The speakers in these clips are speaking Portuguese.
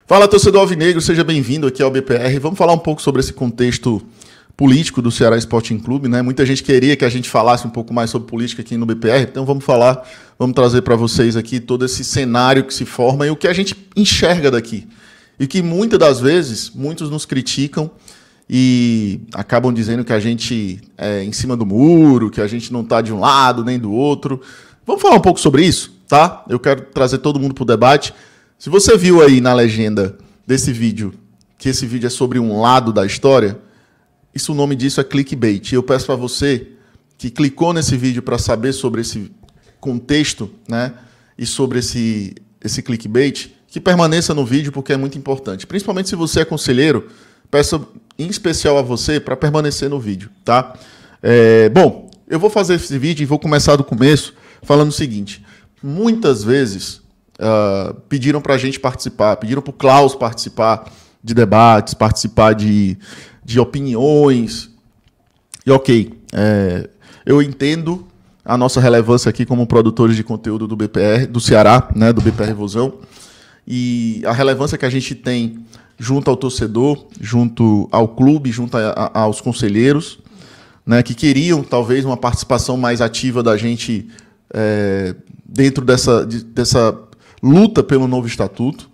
Fala, torcedor alvinegro, seja bem-vindo aqui ao BPR. Vamos falar um pouco sobre esse contexto político do Ceará Sporting Clube, né? Muita gente queria que a gente falasse um pouco mais sobre política aqui no BPR, então vamos trazer para vocês aqui todo esse cenário que se forma e o que a gente enxerga daqui. E que muitas das vezes, muitos nos criticam e acabam dizendo que a gente é em cima do muro, que a gente não está de um lado nem do outro. Vamos falar um pouco sobre isso, tá? Eu quero trazer todo mundo para o debate. Se você viu aí na legenda desse vídeo que esse vídeo é sobre um lado da história, o nome disso é clickbait. E eu peço para você que clicou nesse vídeo para saber sobre esse contexto, né, e sobre esse clickbait, que permaneça no vídeo porque é muito importante. Principalmente se você é conselheiro, peço em especial a você para permanecer no vídeo, tá? Bom, eu vou fazer esse vídeo e vou começar do começo falando o seguinte. Muitas vezes pediram para a gente participar, pediram para o Klaus participar de debates, participar de opiniões. E ok, eu entendo a nossa relevância aqui como produtores de conteúdo do BPR, do Ceará, né, do BPR Vozão, e a relevância que a gente tem junto ao torcedor, junto ao clube, junto aos conselheiros, né, que queriam talvez uma participação mais ativa da gente dentro dessa luta pelo novo estatuto,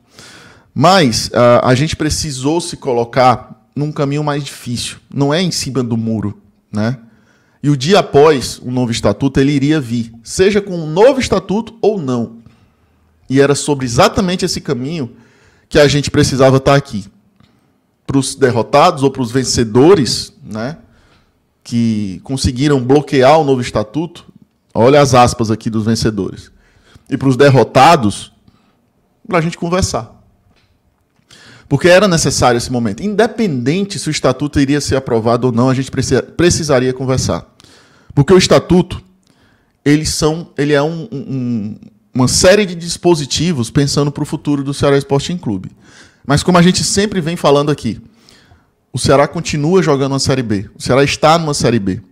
mas a gente precisou se colocar num caminho mais difícil, não é em cima do muro, né? E o dia após o novo estatuto ele iria vir, seja com um novo estatuto ou não. E era sobre exatamente esse caminho que a gente precisava estar aqui. Para os derrotados ou para os vencedores, né, que conseguiram bloquear o novo estatuto, olha as aspas aqui dos vencedores. E para os derrotados, para a gente conversar. Porque era necessário esse momento. Independente se o estatuto iria ser aprovado ou não, a gente precisaria conversar. Porque o estatuto, ele é uma série de dispositivos pensando para o futuro do Ceará Sporting Clube. Mas como a gente sempre vem falando aqui, o Ceará continua jogando uma Série B. O Ceará está numa Série B.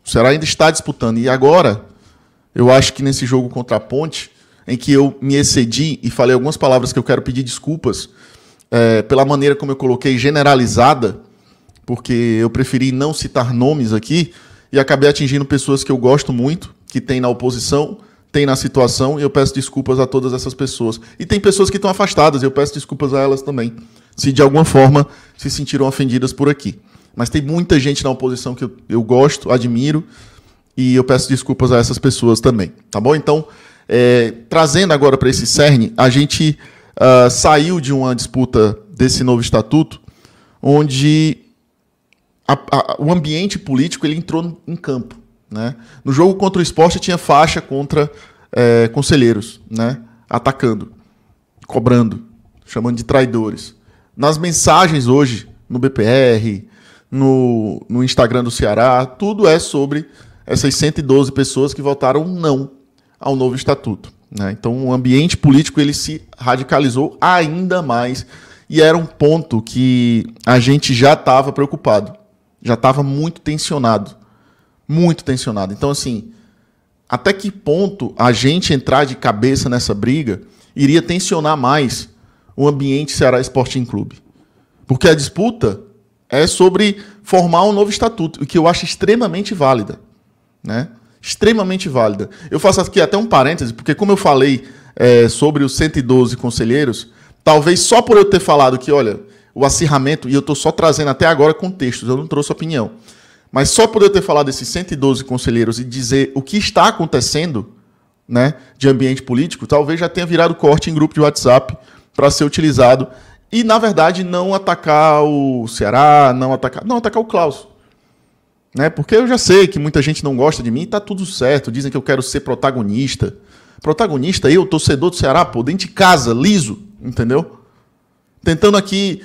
O Ceará ainda está disputando. E agora, eu acho que nesse jogo contra a Ponte, em que eu me excedi e falei algumas palavras que eu quero pedir desculpas pela maneira como eu coloquei generalizada, porque eu preferi não citar nomes aqui e acabei atingindo pessoas que eu gosto muito, que tem na oposição, tem na situação, e eu peço desculpas a todas essas pessoas. E tem pessoas que estão afastadas, e eu peço desculpas a elas também, se de alguma forma se sentiram ofendidas por aqui. Mas tem muita gente na oposição que eu gosto, admiro, e eu peço desculpas a essas pessoas também, tá bom? Então, trazendo agora para esse cerne, a gente saiu de uma disputa desse novo estatuto, onde o ambiente político ele entrou em campo, né? No jogo contra o Sport tinha faixa contra conselheiros, né? Atacando, cobrando, chamando de traidores. Nas mensagens hoje, no BPR, no Instagram do Ceará, tudo é sobre essas 112 pessoas que votaram não ao novo estatuto, né? Então o ambiente político ele se radicalizou ainda mais e era um ponto que a gente já estava preocupado, já estava muito tensionado. Muito tensionado. Então, assim, até que ponto a gente entrar de cabeça nessa briga iria tensionar mais o ambiente Ceará Sporting Clube? Porque a disputa é sobre formar um novo estatuto, o que eu acho extremamente válida, né? Extremamente válida. Eu faço aqui até um parêntese, porque como eu falei sobre os 112 conselheiros, talvez só por eu ter falado que, olha, o acirramento, e eu estou só trazendo até agora contextos, eu não trouxe opinião, mas só por eu ter falado desses 112 conselheiros e dizer o que está acontecendo, né, de ambiente político, talvez já tenha virado corte em grupo de WhatsApp para ser utilizado e, na verdade, não atacar o Ceará, não atacar o Klaus. Né, porque eu já sei que muita gente não gosta de mim e está tudo certo, dizem que eu quero ser protagonista. Protagonista, eu, torcedor do Ceará, pô, dentro de casa, liso, entendeu? Tentando aqui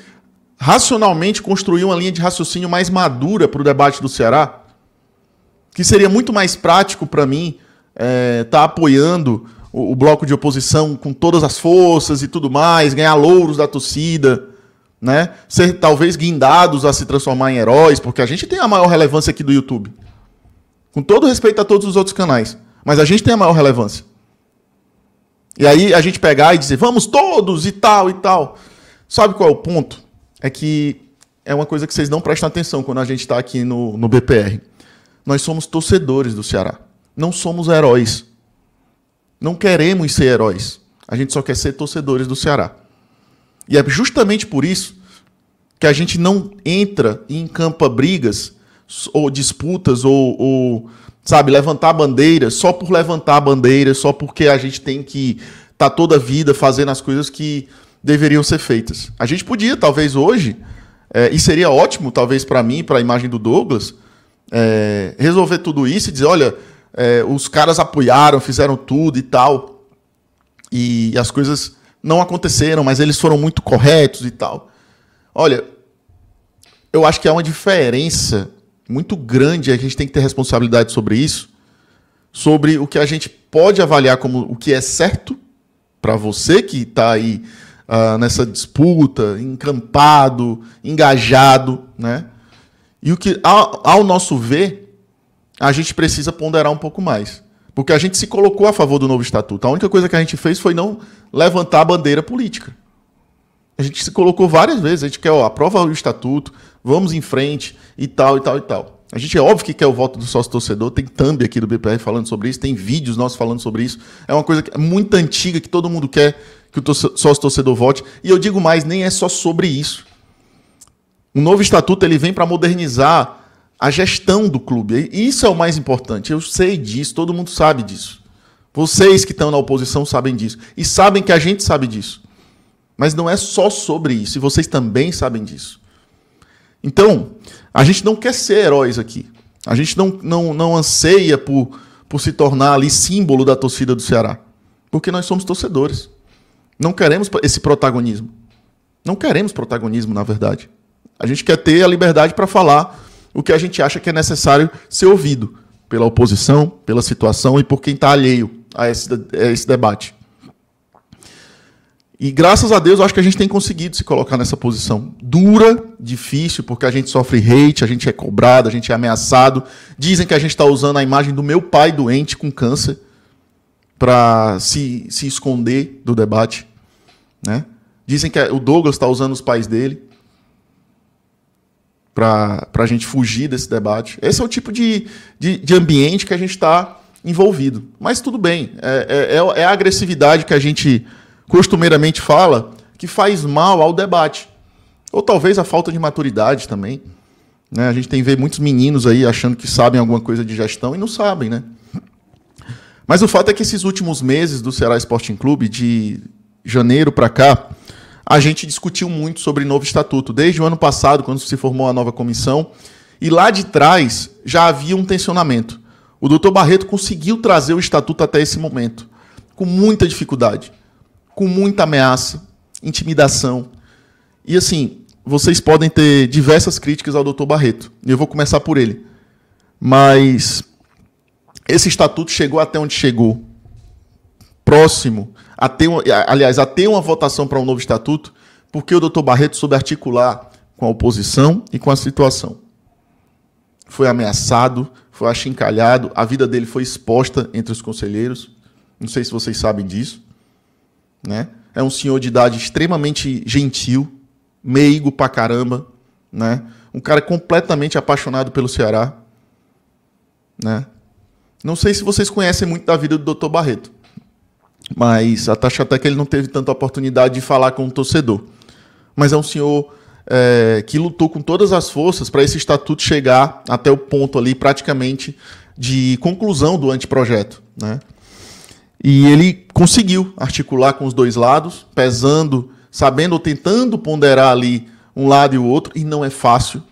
racionalmente construir uma linha de raciocínio mais madura para o debate do Ceará, que seria muito mais prático para mim estar apoiando o bloco de oposição com todas as forças e tudo mais, ganhar louros da torcida, né? Ser talvez guindados a se transformar em heróis, porque a gente tem a maior relevância aqui do YouTube. Com todo respeito a todos os outros canais, mas a gente tem a maior relevância. E aí a gente pegar e dizer, vamos todos e tal e tal. Sabe qual é o ponto? É que é uma coisa que vocês não prestam atenção quando a gente está aqui no BPR. Nós somos torcedores do Ceará. Não somos heróis. Não queremos ser heróis. A gente só quer ser torcedores do Ceará. E é justamente por isso que a gente não entra e encampa brigas ou disputas ou sabe, levantar bandeira só por levantar a bandeira, só porque a gente tem que estar toda a vida fazendo as coisas que deveriam ser feitas. A gente podia, talvez hoje, e seria ótimo, talvez para mim, para a imagem do Douglas, resolver tudo isso e dizer, olha, os caras apoiaram, fizeram tudo e tal, e as coisas não aconteceram, mas eles foram muito corretos e tal. Olha, eu acho que há uma diferença muito grande, a gente tem que ter responsabilidade sobre isso, sobre o que a gente pode avaliar como o que é certo para você que está aí nessa disputa, encampado, engajado, né? E o que, ao nosso ver, a gente precisa ponderar um pouco mais. Porque a gente se colocou a favor do novo estatuto. A única coisa que a gente fez foi não levantar a bandeira política. A gente se colocou várias vezes. A gente quer, aprova o estatuto, vamos em frente e tal, e tal, e tal. A gente é óbvio que quer o voto do sócio-torcedor. Tem thumb aqui do BPR falando sobre isso, tem vídeos nossos falando sobre isso. É uma coisa muito antiga que todo mundo quer que o sócio-torcedor vote. E eu digo mais, nem é só sobre isso. O novo estatuto ele vem para modernizar a gestão do clube. E isso é o mais importante. Eu sei disso, todo mundo sabe disso. Vocês que estão na oposição sabem disso. E sabem que a gente sabe disso. Mas não é só sobre isso. E vocês também sabem disso. Então, a gente não quer ser heróis aqui. A gente não anseia por se tornar ali símbolo da torcida do Ceará. Porque nós somos torcedores. Não queremos esse protagonismo. Não queremos protagonismo, na verdade. A gente quer ter a liberdade para falar o que a gente acha que é necessário ser ouvido pela oposição, pela situação e por quem está alheio a esse debate. E graças a Deus, eu acho que a gente tem conseguido se colocar nessa posição dura, difícil, porque a gente sofre hate, a gente é cobrado, a gente é ameaçado. Dizem que a gente está usando a imagem do meu pai doente com câncer para se esconder do debate, né? Dizem que o Douglas está usando os pais dele para a gente fugir desse debate. Esse é o tipo de ambiente que a gente está envolvido. Mas tudo bem, é a agressividade que a gente costumeiramente fala que faz mal ao debate. Ou talvez a falta de maturidade também. Né? A gente tem ver muitos meninos aí achando que sabem alguma coisa de gestão e não sabem, né? Mas o fato é que esses últimos meses do Ceará Sporting Clube, de janeiro para cá, a gente discutiu muito sobre novo estatuto, desde o ano passado, quando se formou a nova comissão, e lá de trás já havia um tensionamento. O doutor Barreto conseguiu trazer o estatuto até esse momento, com muita dificuldade, com muita ameaça, intimidação. E assim, vocês podem ter diversas críticas ao doutor Barreto, e eu vou começar por ele. Mas esse estatuto chegou até onde chegou, próximo a ter uma votação para um novo estatuto, porque o doutor Barreto soube articular com a oposição e com a situação. Foi ameaçado, foi achincalhado, a vida dele foi exposta entre os conselheiros. Não sei se vocês sabem disso. Né? É um senhor de idade extremamente gentil, meigo pra caramba, né? Um cara completamente apaixonado pelo Ceará. Né? Não sei se vocês conhecem muito da vida do Dr. Barreto, mas acho até que ele não teve tanta oportunidade de falar com o torcedor. Mas é um senhor que lutou com todas as forças para esse estatuto chegar até o ponto ali, praticamente, de conclusão do anteprojeto. Né? E ele conseguiu articular com os dois lados, pesando, sabendo ou tentando ponderar ali um lado e o outro, e não é fácil.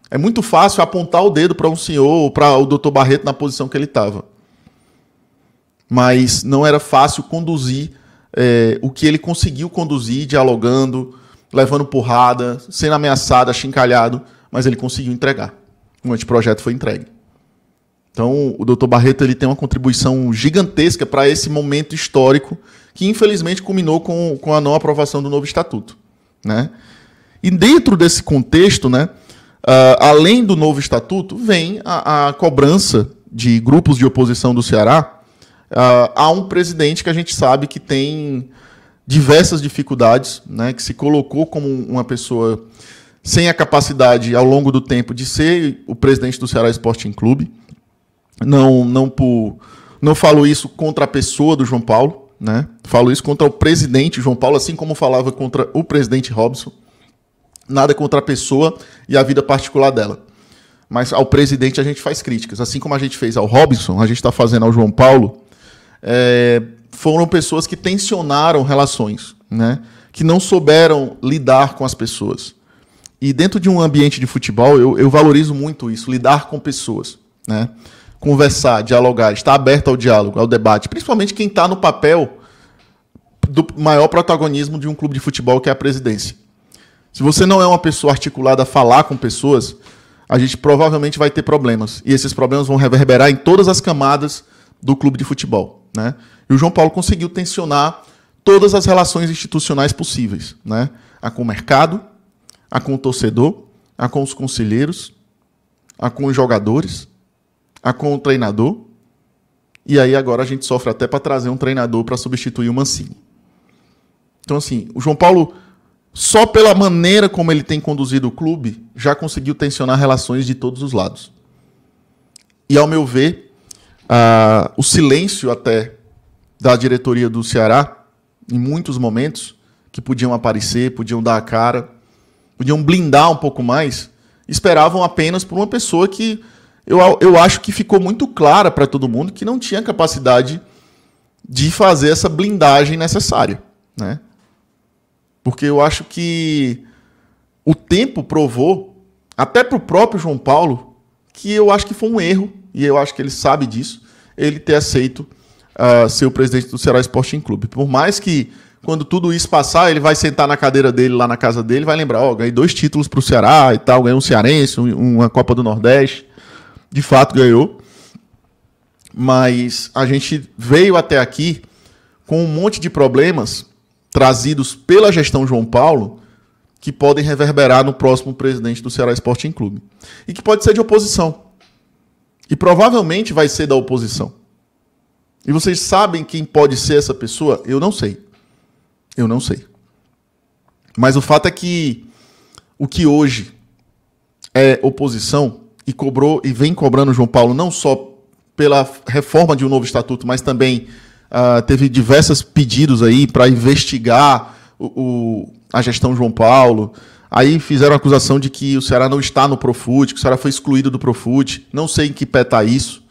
É muito fácil apontar o dedo para um senhor ou para o Dr. Barreto na posição que ele estava. Mas não era fácil conduzir o que ele conseguiu conduzir, dialogando, levando porrada, sendo ameaçado, achincalhado, mas ele conseguiu entregar. O anteprojeto foi entregue. Então, o Dr. Barreto ele tem uma contribuição gigantesca para esse momento histórico que, infelizmente, culminou com a não aprovação do novo estatuto. Né? E dentro desse contexto, né, além do novo estatuto, vem a cobrança de grupos de oposição do Ceará a um presidente que a gente sabe que tem diversas dificuldades, né, que se colocou como uma pessoa sem a capacidade, ao longo do tempo, de ser o presidente do Ceará Sporting Clube. Não falo isso contra a pessoa do João Paulo, né? Falo isso contra o presidente João Paulo, assim como falava contra o presidente Robson. Nada contra a pessoa e a vida particular dela. Mas ao presidente a gente faz críticas. Assim como a gente fez ao Robson, a gente está fazendo ao João Paulo. Foram pessoas que tensionaram relações, né? Que não souberam lidar com as pessoas. E dentro de um ambiente de futebol, eu valorizo muito isso, lidar com pessoas, né? Conversar, dialogar, estar aberto ao diálogo, ao debate, principalmente quem está no papel do maior protagonismo de um clube de futebol, que é a presidência. Se você não é uma pessoa articulada a falar com pessoas, a gente provavelmente vai ter problemas. E esses problemas vão reverberar em todas as camadas do clube de futebol, né? E o João Paulo conseguiu tensionar todas as relações institucionais possíveis, né? A com o mercado, a com o torcedor, a com os conselheiros, a com os jogadores, a com o treinador. E aí agora a gente sofre até para trazer um treinador para substituir o Mancini. Então, assim, o João Paulo, só pela maneira como ele tem conduzido o clube, já conseguiu tensionar relações de todos os lados. E, ao meu ver, o silêncio até da diretoria do Ceará, em muitos momentos, que podiam aparecer, podiam dar a cara, podiam blindar um pouco mais, esperavam apenas por uma pessoa que eu acho que ficou muito clara para todo mundo que não tinha capacidade de fazer essa blindagem necessária, né? Porque eu acho que o tempo provou, até para o próprio João Paulo, que eu acho que foi um erro, e eu acho que ele sabe disso, ele ter aceito ser o presidente do Ceará Sporting Clube. Por mais que, quando tudo isso passar, ele vai sentar na cadeira dele, lá na casa dele, vai lembrar, ganhei 2 títulos para o Ceará e tal, ganhei um cearense, uma Copa do Nordeste. De fato ganhou, mas a gente veio até aqui com um monte de problemas trazidos pela gestão João Paulo que podem reverberar no próximo presidente do Ceará Sporting Clube. E que pode ser de oposição. E provavelmente vai ser da oposição. E vocês sabem quem pode ser essa pessoa? Eu não sei. Eu não sei. Mas o fato é que o que hoje é oposição e cobrou e vem cobrando o João Paulo não só pela reforma de um novo estatuto, mas também teve diversos pedidos aí para investigar a gestão João Paulo. Aí fizeram a acusação de que o Ceará não está no Profut, que o Ceará foi excluído do Profut. Não sei em que pé está isso.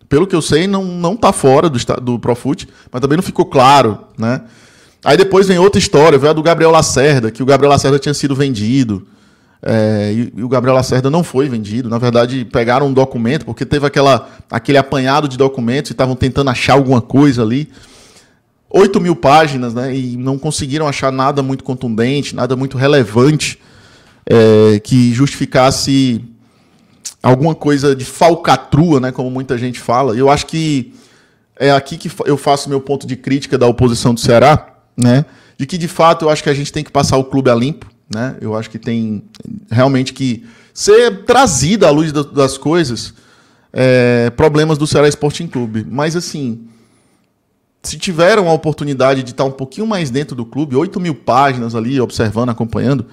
Pelo que eu sei, não está fora do Profut, mas também não ficou claro, né? Aí depois vem outra história, veio a do Gabriel Lacerda, que o Gabriel Lacerda tinha sido vendido. E o Gabriel Lacerda não foi vendido. Na verdade, pegaram um documento, porque teve aquele apanhado de documentos e estavam tentando achar alguma coisa ali. 8.000 páginas, né? E não conseguiram achar nada muito contundente, nada muito relevante que justificasse alguma coisa de falcatrua, né? Como muita gente fala. Eu acho que é aqui que eu faço meu ponto de crítica da oposição do Ceará, né? De que, de fato, eu acho que a gente tem que passar o clube a limpo. Né? Eu acho que tem realmente que ser trazida à luz das coisas problemas do Ceará Sporting Clube. Mas, assim, se tiveram a oportunidade de estar um pouquinho mais dentro do clube, 8.000 páginas ali, observando, acompanhando,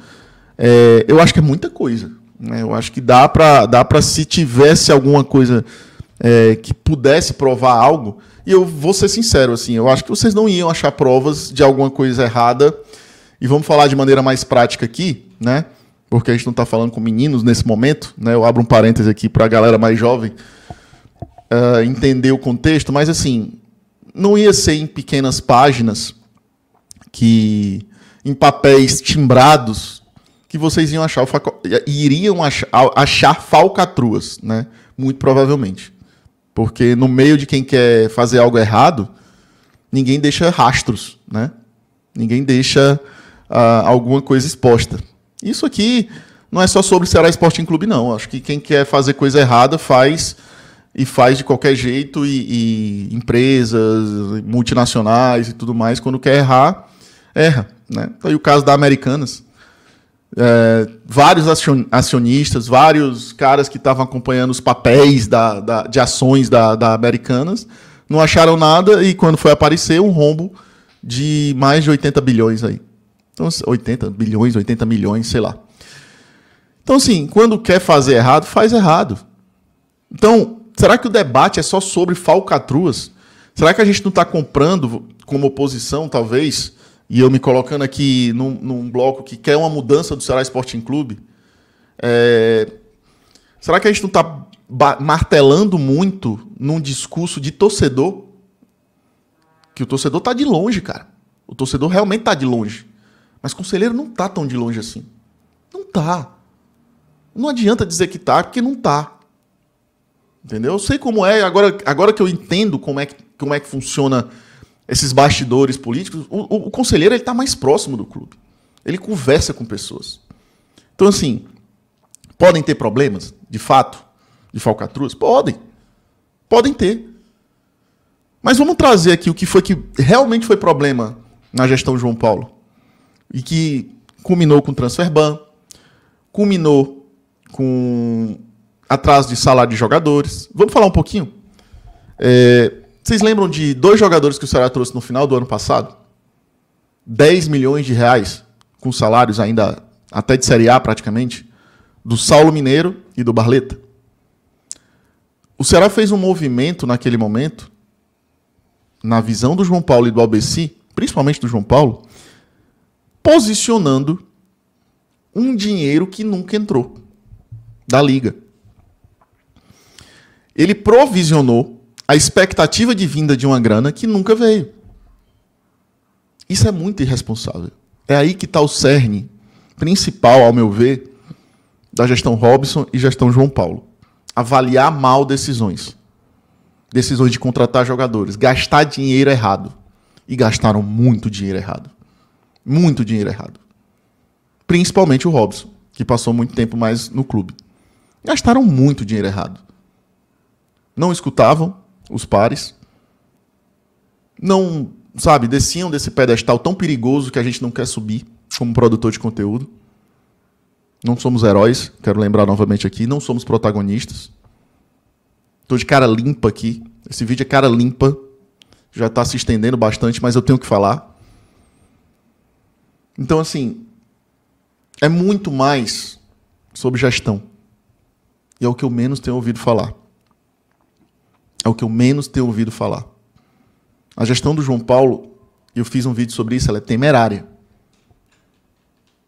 eu acho que é muita coisa. Né? Eu acho que dá para se tivesse alguma coisa que pudesse provar algo, e eu vou ser sincero, assim, eu acho que vocês não iam achar provas de alguma coisa errada. E vamos falar de maneira mais prática aqui, né? Porque a gente não está falando com meninos nesse momento, né? Eu abro um parêntese aqui para a galera mais jovem entender o contexto, mas assim, não ia ser em pequenas páginas, em papéis timbrados, que vocês iam iriam achar falcatruas, né? Muito provavelmente. Porque no meio de quem quer fazer algo errado, ninguém deixa rastros, né? Ninguém deixa alguma coisa exposta. Isso aqui não é só sobre o Ceará Sporting Clube, não. Acho que quem quer fazer coisa errada faz de qualquer jeito, e empresas, multinacionais e tudo mais, quando quer errar, erra. Né? Então, e o caso da Americanas. Vários acionistas, vários caras que estavam acompanhando os papéis de ações da Americanas, não acharam nada, e quando foi aparecer, um rombo de mais de 80 bilhões aí. Então, 80 bilhões, 80 milhões, sei lá. Então, assim, quando quer fazer errado, faz errado. Então, será que o debate é só sobre falcatruas? Será que a gente não está comprando, como oposição, talvez, e eu me colocando aqui num bloco que quer uma mudança do Ceará Sporting Clube? Será que a gente não está martelando muito num discurso de torcedor? Que o torcedor está de longe, cara. O torcedor realmente está de longe. Mas o conselheiro não está tão de longe assim. Não está. Não adianta dizer que está, porque não está. Entendeu? Eu sei como é, agora que eu entendo como é que funciona esses bastidores políticos, o conselheiro está mais próximo do clube. Ele conversa com pessoas. Então, assim, podem ter problemas, de fato, de falcatruas? Podem. Podem ter. Mas vamos trazer aqui o que realmente foi problema na gestão João Paulo. E que culminou com o transfer ban, culminou com atraso de salário de jogadores. Vamos falar um pouquinho? Vocês lembram de 2 jogadores que o Ceará trouxe no final do ano passado? 10 milhões de reais, com salários ainda até de Série A praticamente, do Saulo Mineiro e do Barleta. O Ceará fez um movimento naquele momento, na visão do João Paulo e do Albeci, principalmente do João Paulo, posicionando um dinheiro que nunca entrou da Liga. Ele provisionou a expectativa de vinda de uma grana que nunca veio. Isso é muito irresponsável. É aí que está o cerne principal, ao meu ver, da gestão Robson e gestão João Paulo. Avaliar mal decisões. Decisões de contratar jogadores. Gastar dinheiro errado. E gastaram muito dinheiro errado. Muito dinheiro errado. Principalmente o Robson, que passou muito tempo mais no clube. Gastaram muito dinheiro errado. Não escutavam os pares. Não, sabe, desciam desse pedestal tão perigoso que a gente não quer subir como produtor de conteúdo. Não somos heróis, quero lembrar novamente aqui, não somos protagonistas. Estou de cara limpa aqui. Esse vídeo é cara limpa. Já está se estendendo bastante, mas eu tenho que falar. Então, assim, é muito mais sobre gestão. E é o que eu menos tenho ouvido falar. É o que eu menos tenho ouvido falar. A gestão do João Paulo, eu fiz um vídeo sobre isso, ela é temerária.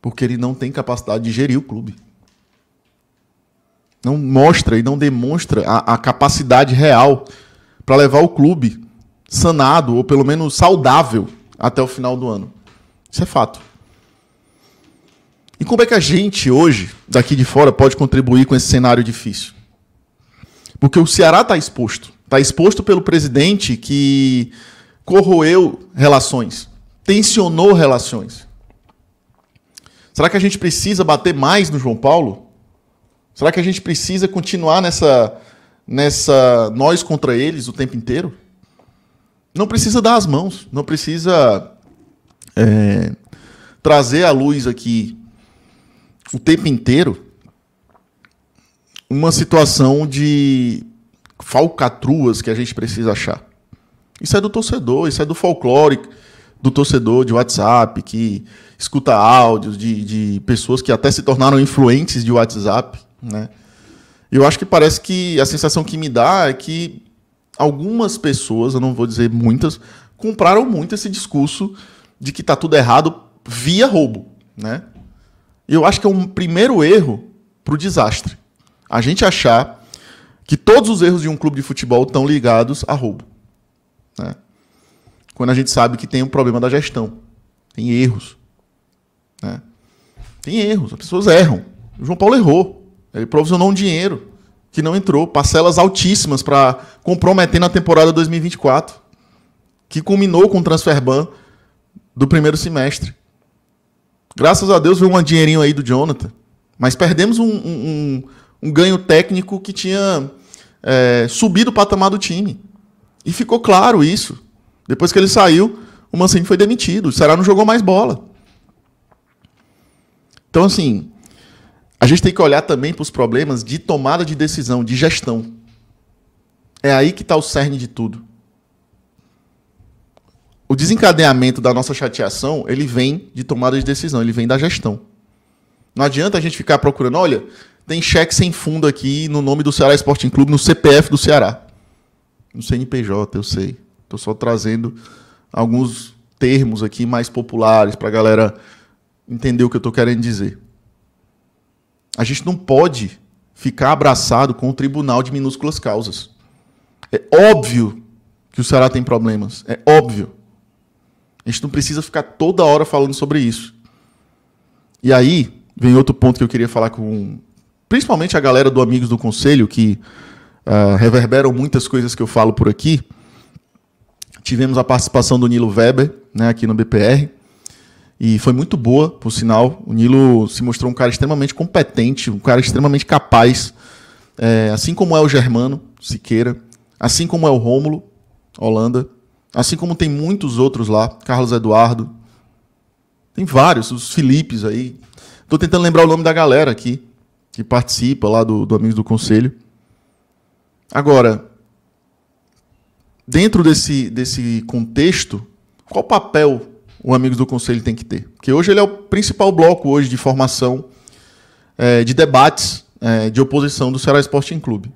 Porque ele não tem capacidade de gerir o clube. Não mostra e não demonstra a capacidade real para levar o clube sanado, ou pelo menos saudável, até o final do ano. Isso é fato. E como é que a gente, hoje, daqui de fora, pode contribuir com esse cenário difícil? Porque o Ceará está exposto. Está exposto pelo presidente que corroeu relações, tensionou relações. Será que a gente precisa bater mais no João Paulo? Será que a gente precisa continuar nessa nós contra eles o tempo inteiro? Não precisa dar as mãos, não precisa trazer à luz aqui o tempo inteiro uma situação de falcatruas que a gente precisa achar. Isso é do torcedor, isso é do folclore do torcedor de WhatsApp, que escuta áudios de pessoas que até se tornaram influentes de WhatsApp, né? Eu acho que parece que a sensação que me dá é que algumas pessoas, eu não vou dizer muitas, compraram muito esse discurso de que está tudo errado via roubo, né? Eu acho que é um primeiro erro para o desastre. A gente achar que todos os erros de um clube de futebol estão ligados a roubo, né? Quando a gente sabe que tem um problema da gestão. Tem erros, né? Tem erros, as pessoas erram. O João Paulo errou. Ele provisionou um dinheiro que não entrou, parcelas altíssimas para comprometer na temporada 2024, que culminou com o transfer ban do primeiro semestre. Graças a Deus veio um dinheirinho aí do Jonathan, mas perdemos um ganho técnico que tinha subido o patamar do time. E ficou claro isso. Depois que ele saiu, o Mancini foi demitido. O Ceará não jogou mais bola. Então, assim, a gente tem que olhar também para os problemas de tomada de decisão, de gestão. É aí que está o cerne de tudo. o desencadeamento da nossa chateação, ele vem de tomada de decisão, ele vem da gestão. Não adianta a gente ficar procurando, olha, tem cheque sem fundo aqui no nome do Ceará Sporting Clube, no CPF do Ceará. No CNPJ, eu sei. Estou só trazendo alguns termos aqui mais populares para a galera entender o que eu estou querendo dizer. A gente não pode ficar abraçado com o tribunal de minúsculas causas. É óbvio que o Ceará tem problemas. É óbvio. A gente não precisa ficar toda hora falando sobre isso. E aí, vem outro ponto que eu queria falar com principalmente a galera do Amigos do Conselho, que reverberam muitas coisas que eu falo por aqui. Tivemos a participação do Nilo Weber, né, aqui no BPR, e foi muito boa, por sinal. O Nilo se mostrou um cara extremamente competente, um cara extremamente capaz, assim como é o Germano Siqueira, assim como é o Rômulo Holanda, assim como tem muitos outros lá, Carlos Eduardo, tem vários, os Filipes aí. Estou tentando lembrar o nome da galera aqui, que participa lá do Amigos do Conselho. Agora, dentro desse contexto, qual papel o Amigos do Conselho tem que ter? Porque hoje ele é o principal bloco hoje de formação, de debates, de oposição do Ceará Sporting Clube.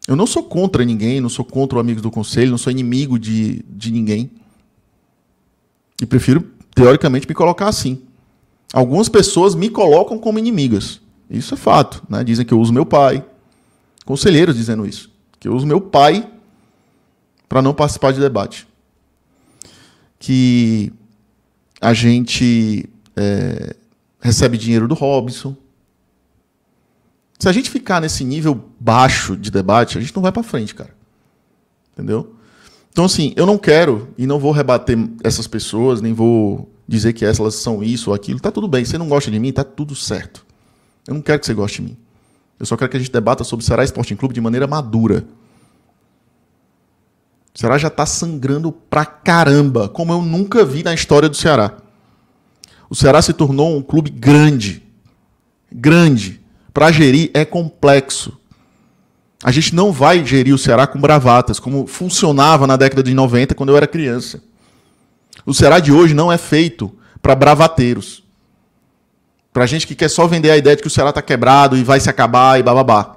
Eu não sou contra ninguém, não sou contra o Amigos do Conselho, não sou inimigo de ninguém. E prefiro, teoricamente, me colocar assim. Algumas pessoas me colocam como inimigas. Isso é fato, né? Dizem que eu uso meu pai. Conselheiros dizendo isso. Que eu uso meu pai para não participar de debate. Que a gente recebe dinheiro do Robson. Se a gente ficar nesse nível baixo de debate, a gente não vai para frente, cara. Entendeu? Então, assim, eu não quero e não vou rebater essas pessoas, nem vou dizer que elas são isso ou aquilo. Tá tudo bem. Você não gosta de mim, tá tudo certo. Eu não quero que você goste de mim. Eu só quero que a gente debata sobre o Ceará Sporting Clube de maneira madura. O Ceará já está sangrando pra caramba, como eu nunca vi na história do Ceará. O Ceará se tornou um clube grande. Grande. Para gerir é complexo. A gente não vai gerir o Ceará com bravatas, como funcionava na década de 90, quando eu era criança. O Ceará de hoje não é feito para bravateiros. Para gente que quer só vender a ideia de que o Ceará está quebrado e vai se acabar e bababá.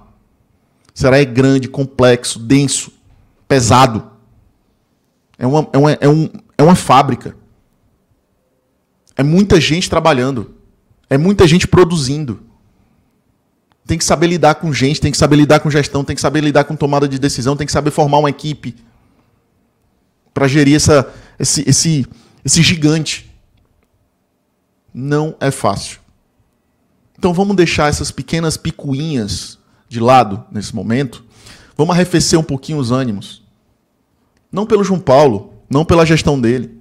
O Ceará é grande, complexo, denso, pesado. É uma fábrica. É muita gente trabalhando. É muita gente produzindo. Tem que saber lidar com gente, tem que saber lidar com gestão, tem que saber lidar com tomada de decisão, tem que saber formar uma equipe para gerir esse gigante. Não é fácil. Então vamos deixar essas pequenas picuinhas de lado nesse momento. Vamos arrefecer um pouquinho os ânimos. Não pelo João Paulo, não pela gestão dele,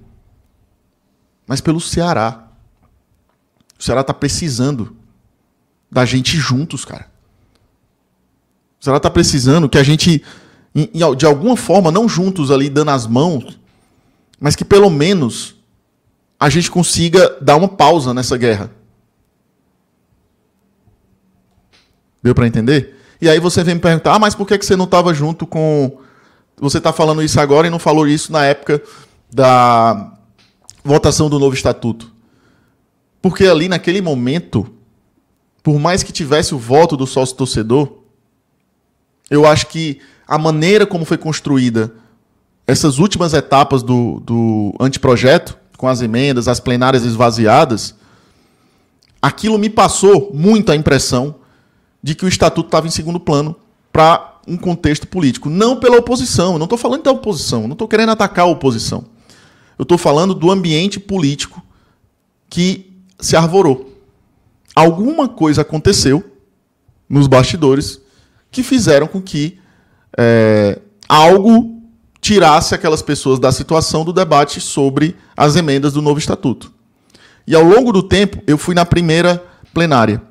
mas pelo Ceará. O Ceará está precisando da gente juntos, cara. O Ceará está precisando que a gente, de alguma forma, não juntos ali dando as mãos, mas que pelo menos a gente consiga dar uma pausa nessa guerra. Deu para entender? E aí você vem me perguntar, mas por que você não estava junto com... Você está falando isso agora e não falou isso na época da votação do novo estatuto? Porque ali, naquele momento, por mais que tivesse o voto do sócio-torcedor, eu acho que a maneira como foi construída essas últimas etapas do anteprojeto, com as emendas, as plenárias esvaziadas, aquilo me passou muito a impressão de que o estatuto estava em segundo plano para um contexto político. Não pela oposição, eu não estou falando da oposição, eu não estou querendo atacar a oposição. Eu estou falando do ambiente político que se arvorou. Alguma coisa aconteceu nos bastidores que fizeram com que algo tirasse aquelas pessoas da situação do debate sobre as emendas do novo estatuto. E ao longo do tempo, eu fui na primeira plenária.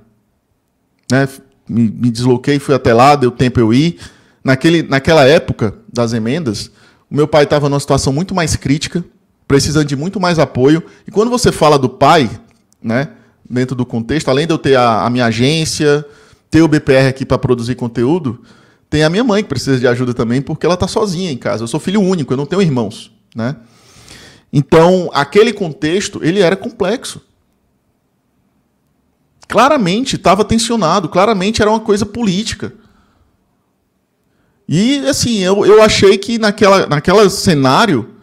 Né? Me desloquei, fui até lá, deu tempo eu ir. Naquela época das emendas, o meu pai estava numa situação muito mais crítica, precisando de muito mais apoio. E quando você fala do pai, né, dentro do contexto, além de eu ter a minha agência, ter o BPR aqui para produzir conteúdo, tem a minha mãe que precisa de ajuda também, porque ela está sozinha em casa. Eu sou filho único, eu não tenho irmãos. Né? Então, aquele contexto, ele era complexo. Claramente estava tensionado, claramente era uma coisa política. E, assim, eu achei que naquele cenário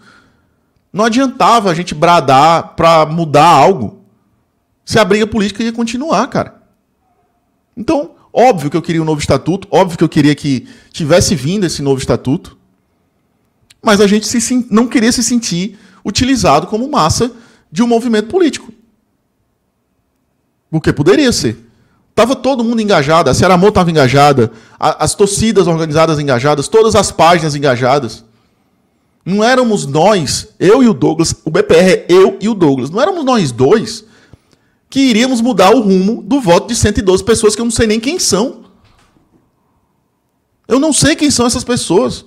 não adiantava a gente bradar para mudar algo se a briga política ia continuar, cara. Então, óbvio que eu queria um novo estatuto, óbvio que eu queria que tivesse vindo esse novo estatuto, mas a gente não queria se sentir utilizado como massa de um movimento político. Porque poderia ser. Estava todo mundo engajado, a Ceará Amor estava engajada, as torcidas organizadas engajadas, todas as páginas engajadas. Não éramos nós, eu e o Douglas, o BPR é eu e o Douglas, não éramos nós dois que iríamos mudar o rumo do voto de 112 pessoas que eu não sei nem quem são. Eu não sei quem são essas pessoas.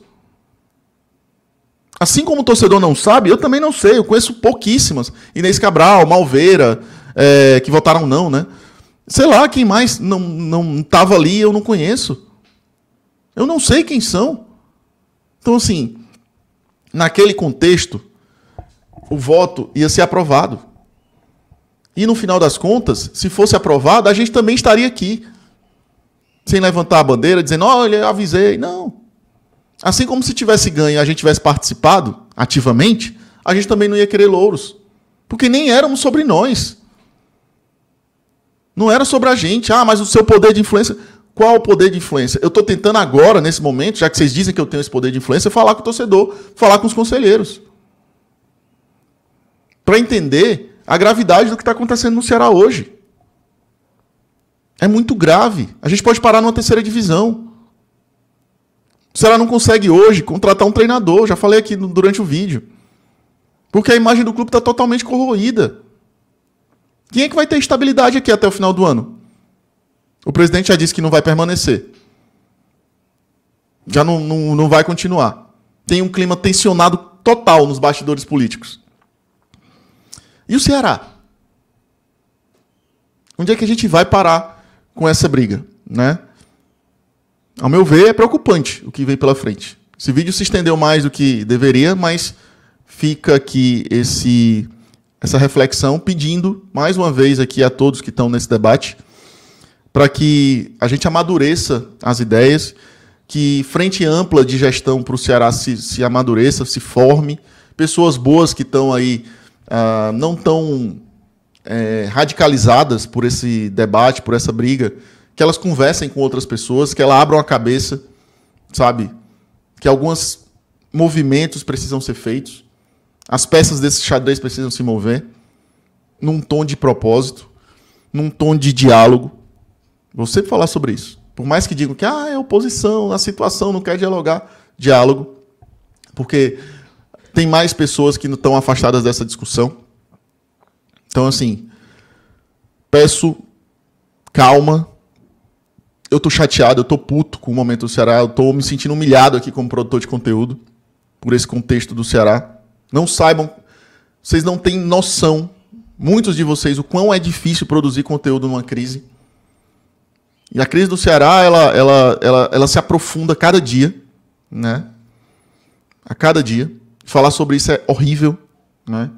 Assim como o torcedor não sabe, eu também não sei, eu conheço pouquíssimas. Inês Cabral, Malveira, que votaram não, né? Sei lá, quem mais não estava ali, eu não conheço. Eu não sei quem são. Então, assim, naquele contexto, o voto ia ser aprovado. E, no final das contas, se fosse aprovado, a gente também estaria aqui. Sem levantar a bandeira, dizendo, olha, eu avisei. Não. Assim como se tivesse ganho e a gente tivesse participado ativamente, a gente também não ia querer louros. Porque nem éramos sobre nós. Não era sobre a gente. Ah, mas o seu poder de influência... Qual o poder de influência? Eu estou tentando agora, nesse momento, já que vocês dizem que eu tenho esse poder de influência, falar com o torcedor, falar com os conselheiros. Para entender a gravidade do que está acontecendo no Ceará hoje. É muito grave. A gente pode parar numa terceira divisão. O Ceará não consegue hoje contratar um treinador, já falei aqui durante o vídeo. Porque a imagem do clube está totalmente corroída. Quem é que vai ter estabilidade aqui até o final do ano? O presidente já disse que não vai permanecer. Já não vai continuar. Tem um clima tensionado total nos bastidores políticos. E o Ceará? Onde é que a gente vai parar com essa briga, né? Ao meu ver, é preocupante o que vem pela frente. Esse vídeo se estendeu mais do que deveria, mas fica aqui essa reflexão pedindo, mais uma vez, aqui a todos que estão nesse debate, para que a gente amadureça as ideias, que frente ampla de gestão para o Ceará se amadureça, se forme, pessoas boas que estão aí não tão radicalizadas por esse debate, por essa briga, que elas conversem com outras pessoas, que elas abram a cabeça, sabe? Que alguns movimentos precisam ser feitos, as peças desse xadrez precisam se mover, num tom de propósito, num tom de diálogo. Vou sempre falar sobre isso. Por mais que digam que é oposição, a situação não quer dialogar, diálogo, porque tem mais pessoas que não estão afastadas dessa discussão. Então, assim, peço calma. Eu estou chateado, eu estou puto com o momento do Ceará, eu estou me sentindo humilhado aqui como produtor de conteúdo por esse contexto do Ceará. Não saibam, vocês não têm noção, muitos de vocês, o quão é difícil produzir conteúdo numa crise. E a crise do Ceará, ela se aprofunda a cada dia, né? A cada dia. Falar sobre isso é horrível, né?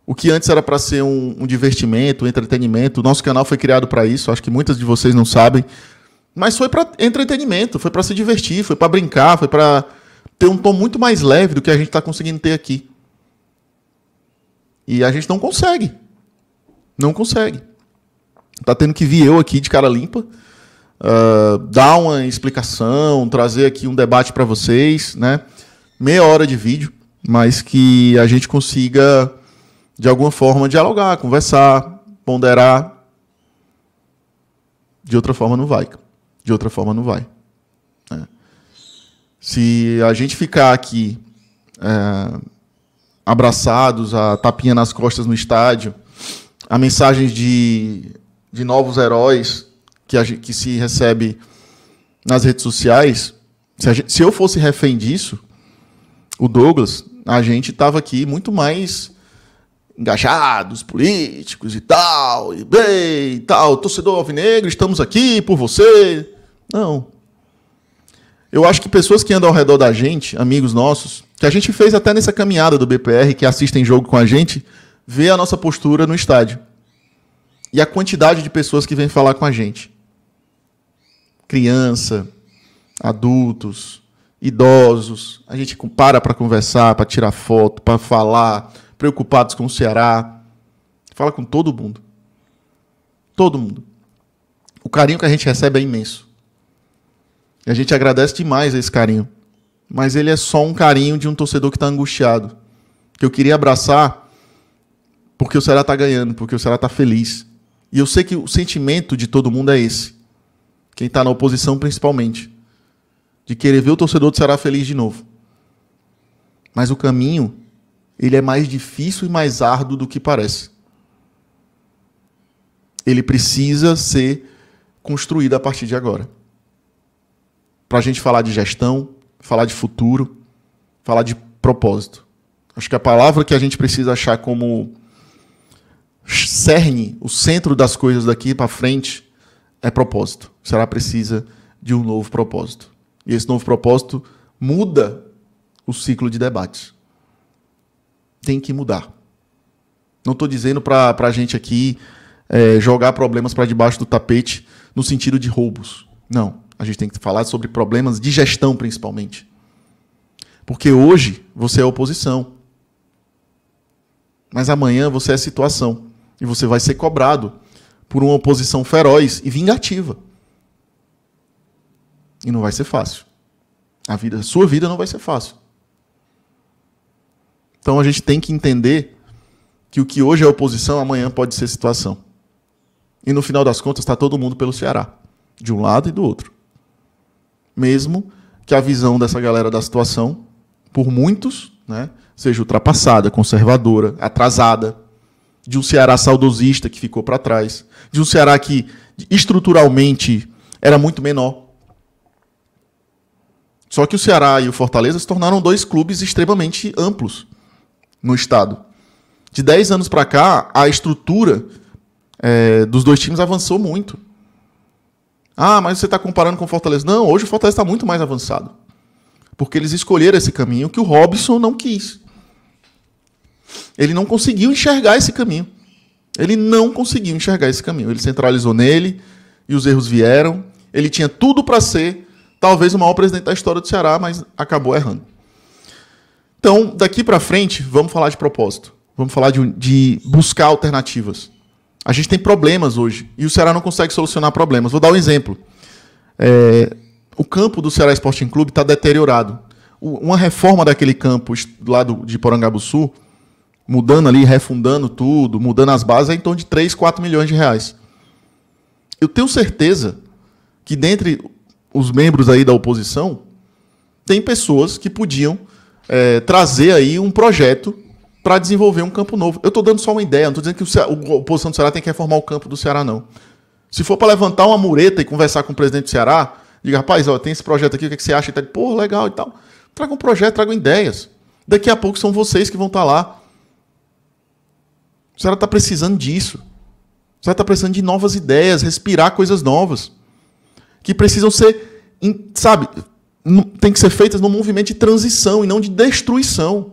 O que antes era para ser um divertimento, um entretenimento, o nosso canal foi criado para isso, acho que muitas de vocês não sabem, mas foi para entretenimento, foi para se divertir, foi para brincar, foi para ter um tom muito mais leve do que a gente está conseguindo ter aqui. E a gente não consegue. Não consegue. Está tendo que vir eu aqui de cara limpa, dar uma explicação, trazer aqui um debate para vocês, né? Meia hora de vídeo, mas que a gente consiga, de alguma forma, dialogar, conversar, ponderar. De outra forma não vai. De outra forma não vai. Se a gente ficar aqui abraçados, a tapinha nas costas no estádio, a mensagens de novos heróis que se recebe nas redes sociais, se eu fosse refém disso, o Douglas, a gente estava aqui muito mais engajados, políticos e tal, torcedor alvinegro, estamos aqui por você. Não. Eu acho que pessoas que andam ao redor da gente, amigos nossos, que a gente fez até nessa caminhada do BPR, que assistem jogo com a gente, vê a nossa postura no estádio. E a quantidade de pessoas que vêm falar com a gente. Criança, adultos, idosos. A gente para conversar, para tirar foto, para falar, preocupados com o Ceará. Fala com todo mundo. Todo mundo. O carinho que a gente recebe é imenso. E a gente agradece demais esse carinho. Mas ele é só um carinho de um torcedor que está angustiado. Que eu queria abraçar porque o Ceará está ganhando, porque o Ceará está feliz. E eu sei que o sentimento de todo mundo é esse. Quem está na oposição, principalmente. De querer ver o torcedor do Ceará feliz de novo. Mas o caminho, ele é mais difícil e mais árduo do que parece. Ele precisa ser construído a partir de agora. Para a gente falar de gestão, falar de futuro, falar de propósito. Acho que a palavra que a gente precisa achar como cerne, o centro das coisas daqui para frente, é propósito. O Ceará precisa de um novo propósito. E esse novo propósito muda o ciclo de debates. Tem que mudar. Não estou dizendo para a gente aqui jogar problemas para debaixo do tapete no sentido de roubos. Não. A gente tem que falar sobre problemas de gestão, principalmente. Porque hoje você é oposição. Mas amanhã você é situação. E você vai ser cobrado por uma oposição feroz e vingativa. E não vai ser fácil. A sua vida não vai ser fácil. Então a gente tem que entender que o que hoje é oposição, amanhã pode ser situação. E no final das contas está todo mundo pelo Ceará. De um lado e do outro. Mesmo que a visão dessa galera da situação, por muitos, né, seja ultrapassada, conservadora, atrasada, de um Ceará saudosista que ficou para trás, de um Ceará que estruturalmente era muito menor. Só que o Ceará e o Fortaleza se tornaram dois clubes extremamente amplos no estado. De 10 anos para cá, a estrutura dos dois times avançou muito. Ah, mas você está comparando com o Fortaleza. Não, hoje o Fortaleza está muito mais avançado. Porque eles escolheram esse caminho que o Robson não quis. Ele não conseguiu enxergar esse caminho. Ele não conseguiu enxergar esse caminho. Ele centralizou nele e os erros vieram. Ele tinha tudo para ser, talvez, o maior presidente da história do Ceará, mas acabou errando. Então, daqui para frente, vamos falar de propósito. Vamos falar de buscar alternativas. A gente tem problemas hoje e o Ceará não consegue solucionar problemas. Vou dar um exemplo. O campo do Ceará Sporting Clube está deteriorado. Uma reforma daquele campo lá de Porangabuçu, mudando ali, refundando tudo, mudando as bases, é em torno de 3, 4 milhões de reais. Eu tenho certeza que dentre os membros aí da oposição, tem pessoas que podiam trazer aí um projeto para desenvolver um campo novo. Eu estou dando só uma ideia, não estou dizendo que a oposição do Ceará tem que reformar o campo do Ceará, não. Se for para levantar uma mureta e conversar com o presidente do Ceará, diga, rapaz, tem esse projeto aqui, o que você acha? Pô, legal e tal. Traga um projeto, tragam ideias. Daqui a pouco são vocês que vão estar lá. O Ceará está precisando disso. O Ceará está precisando de novas ideias, respirar coisas novas. Que precisam ser, sabe, tem que ser feitas num movimento de transição e não de destruição.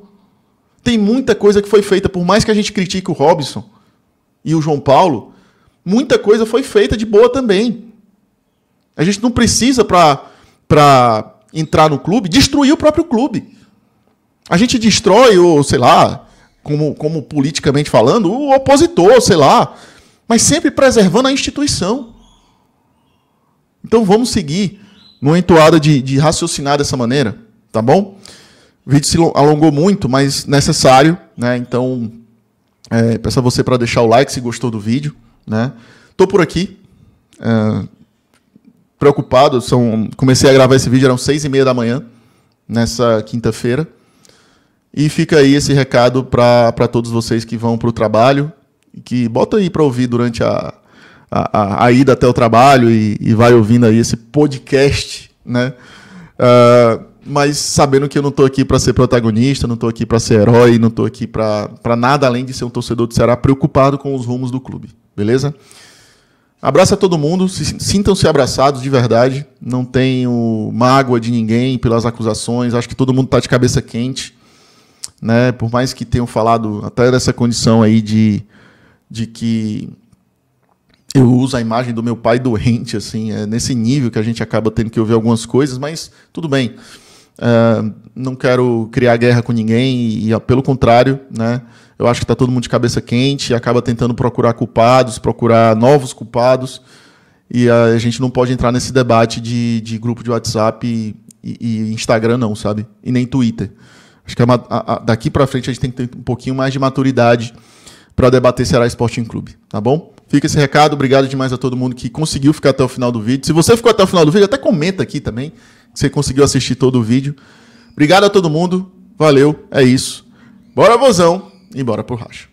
Tem muita coisa que foi feita, por mais que a gente critique o Robson e o João Paulo, muita coisa foi feita de boa também. A gente não precisa, para entrar no clube, destruir o próprio clube. A gente destrói, ou sei lá, como politicamente falando, o opositor, sei lá, mas sempre preservando a instituição. Então vamos seguir numa entoada de raciocinar dessa maneira, tá bom? O vídeo se alongou muito, mas necessário, né? Então, peço a você para deixar o like se gostou do vídeo, né? Tô por aqui, preocupado. Comecei a gravar esse vídeo, eram 6h30 da manhã, nessa quinta-feira. E fica aí esse recado para todos vocês que vão para o trabalho, e que bota aí para ouvir durante a ida até o trabalho e vai ouvindo aí esse podcast, né? Mas sabendo que eu não estou aqui para ser protagonista, não estou aqui para ser herói, não estou aqui para nada além de ser um torcedor do Ceará preocupado com os rumos do clube, beleza? Abraço a todo mundo, sintam-se abraçados de verdade. Não tenho mágoa de ninguém pelas acusações. Acho que todo mundo está de cabeça quente, né? Por mais que tenham falado até dessa condição aí de que eu uso a imagem do meu pai doente, assim, é nesse nível que a gente acaba tendo que ouvir algumas coisas, mas tudo bem. Não quero criar guerra com ninguém e pelo contrário, né? Eu acho que está todo mundo de cabeça quente e acaba tentando procurar culpados, procurar novos culpados, e a gente não pode entrar nesse debate de grupo de WhatsApp e Instagram não, sabe? E nem Twitter. Acho que daqui para frente a gente tem que ter um pouquinho mais de maturidade para debater Ceará Sporting Clube, tá bom? Fica esse recado, obrigado demais a todo mundo que conseguiu ficar até o final do vídeo. Se você ficou até o final do vídeo, até comenta aqui também, que você conseguiu assistir todo o vídeo. Obrigado a todo mundo, valeu, é isso. Bora, Vozão, e bora pro racha.